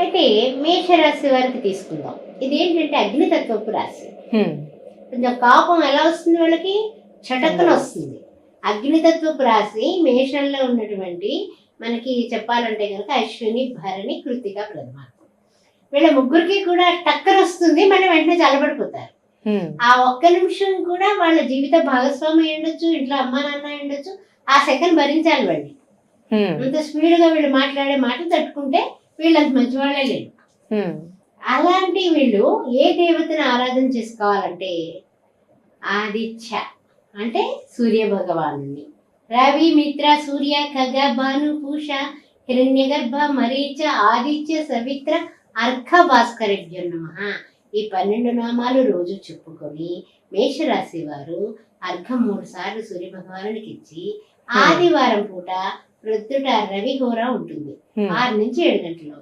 అయితే మేషరాశి వారికి తీసుకుందాం. ఇదేంటంటే అగ్నితత్వపు రాశి. హ్మ్. కొంచెం కోపం ఎలా వస్తుంది వాళ్ళకి? చటక్కున వస్తుంది. అగ్నితత్వపు రాశి మేషంలో ఉన్నటువంటి మనకి చెప్పాలంటే కనుక అశ్విని, భరణి, కృత్తిక, ప్రథమ. వీళ్ళ ముగ్గురికి కూడా టక్కన వస్తుంది, మళ్ళీ వెంటనే చల్లబడిపోతారు. ఆ ఒక్క నిమిషం కూడా వాళ్ళ జీవిత భాగస్వామి ఉండొచ్చు, ఇంట్లో అమ్మా నాన్న ఉండొచ్చు, ఆ సెకండ్ భరించాలి వాళ్ళు. అంత స్పీడ్గా వీళ్ళు మాట్లాడే మాటలు తట్టుకుంటే వీళ్ళంత మంచి వాళ్ళే లేరు. అలాంటి వీళ్ళు ఏ దేవతను ఆరాధన చేసుకోవాలంటే ఆదిత్య అంటే సూర్య భగవాను, రవి, మిత్ర, సూర్య, ఖగ, భాను, పూష, హిరణ్య గర్భ, మరీచ, ఆదిత్య, సవిత్ర, అర్ఘ, భాస్కరభ్యో నమః. ఈ 12 నామాలు రోజు చెప్పుకొని మేషరాశి వారు అర్ఘం 3 సార్లు సూర్య భగవానుడికి ఇచ్చి ఆదివారం పూట ప్రొద్దుట రవి హోరా ఉంటుంది 6 నుంచి 7 గంటలు.